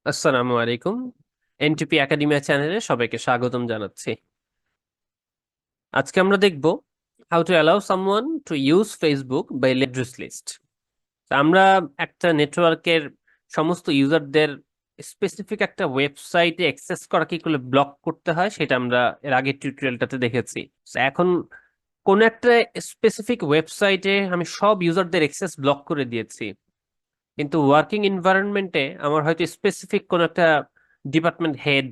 আসসালামু আলাইকুম। NTP academia চ্যানেলে সবাইকে স্বাগতম জানাচ্ছি। আজকে আমরা দেখব how to allow someone to use Facebook by address list. আমরা একটা নেটওয়ার্কের সমস্ত ইউজারদের স্পেসিফিক একটা ওয়েবসাইটে অ্যাক্সেস করা কি করে ব্লক করতে হয় সেটা আমরা এর আগের টিউটোরিয়ালটাতে দেখেছি। So, এখন কোন একটা স্পেসিফিক ওয়েবসাইটে আমি সব ইউজারদের অ্যাক্সেস ব্লক করে দিয়েছি, কিন্তু ওয়ার্কিং এনভায়রনমেন্টে আমার হয়তো স্পেসিফিক কোন একটা ডিপার্টমেন্ট হেড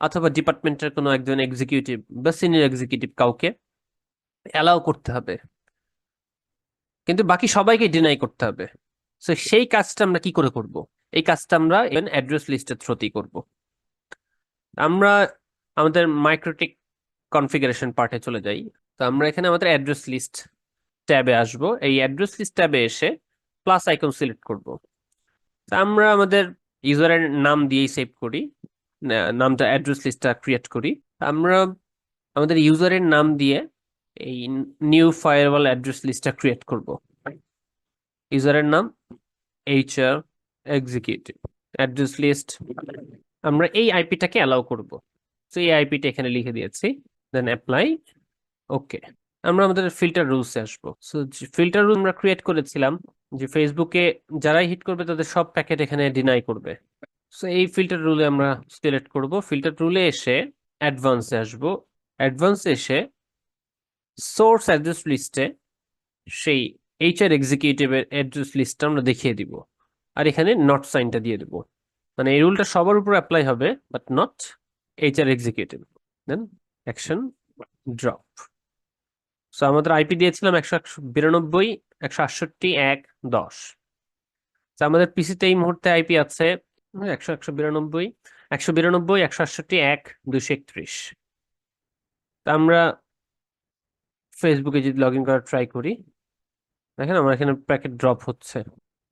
অথবা ডিপার্টমেন্টের কোনো একজন এক্সিকিউটিভ বা সিনিয়র এক্সিকিউটিভ কাউকে অ্যালাউ করতে হবে, কিন্তু বাকি সবাইকে ডিনাই করতে হবে। সো সেই কাজটা আমরা কি করে করব? এই কাজটা আমরা ইভেন অ্যাড্রেস লিস্টের থ্রুতেই করব। আমরা আমাদের মাইক্রোটিক কনফিগারেশন পার্টে চলে যাই। তো আমরা এখানে আমাদের অ্যাড্রেস লিস্ট ট্যাবে আসব। এই অ্যাড্রেস লিস্ট ট্যাবে এসে প্লাস আইকন সিলেক্ট করব। তো আমরা আমাদের ইউজারের নাম দিয়েই সেভ করি, নামটা অ্যাড্রেস লিস্টটা ক্রিয়েট করি। আমরা আমাদের ইউজারের নাম দিয়ে এই নিউ ফায়ারওয়াল অ্যাড্রেস লিস্টটা ক্রিয়েট করব। ইউজারের নাম এইচআর এক্সিকিউটিভ অ্যাড্রেস লিস্ট, আমরা এই আইপিটাকে অ্যালাউ করব। তো এই আইপিটা এখানে লিখে দিয়েছি, দেন অ্যাপ্লাই। ওকে, আমরা আমাদের ফিল্টার রুলসে আসবো। সো ফিল্টার রুল আমরা ক্রিয়েট করেছিলাম যে ফেসবুকে যারাই হিট করবে তাদের সব প্যাকেট এখানে ডিনাই করবে। সো এই ফিল্টার রুলে আমরা সিলেক্ট করব। ফিল্টার রুলে এসে অ্যাডভান্সে আসবো। অ্যাডভান্সে এসে সোর্স অ্যাড্রেস লিস্টে সেই এইচআর এক্সিকিউটিভের অ্যাড্রেস লিস্টটা আমরা দেখিয়ে দিব, আর এখানে নট সাইনটা দিয়ে দেব। মানে এই রুলটা সবার উপর অ্যাপ্লাই হবে, but not HR executive. Then action drop. So আমাদের আইপি দিয়েছিলাম 192.168.1.10। আমাদের পিসিতে এই মুহূর্তে আইপি আছে 192.168.1.231। তা আমরা ফেসবুকে যদি লগ ইন করার ট্রাই করি, দেখেন আমার এখানে প্যাকেট ড্রপ হচ্ছে,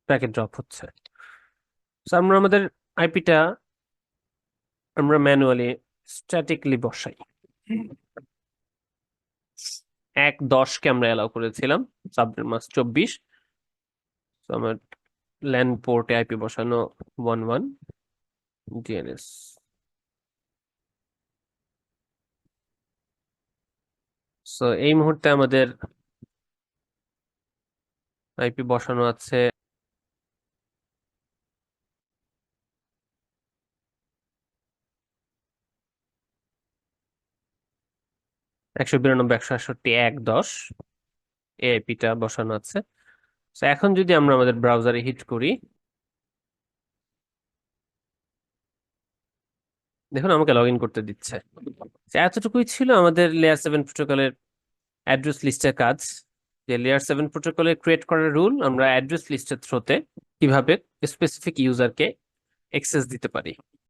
প্যাকেট ড্রপ হচ্ছে। So, আমরা আমাদের আইপিটা আমরা ম্যানুয়ালি স্ট্যাটিকলি বসাই। 1.10 কে আমরা অ্যালাউ করেছিলাম, সাবনেট মাস্ক 24। আমার ল্যান পোর্টে আইপি বসানো 11 ডিএনএস। সো এই মুহূর্তে আমাদের আইপি বসানো আছে 192.168.1.10। এই আইপিটা বসানো আছে। তো এখন যদি আমরা আমাদের ব্রাউজারে হিট করি, দেখুন আমাকে লগ ইন করতে দিচ্ছে। এতটুকুই ছিল আমাদের লেয়ার 7 প্রোটোকলের অ্যাড্রেস লিস্টের কাজ। যে লেয়ার 7 প্রোটোকলে ক্রিয়েট করার রুল আমরা অ্যাড্রেস লিস্টের থ্রুতে কিভাবে স্পেসিফিক ইউজারকে অ্যাক্সেস দিতে পারি।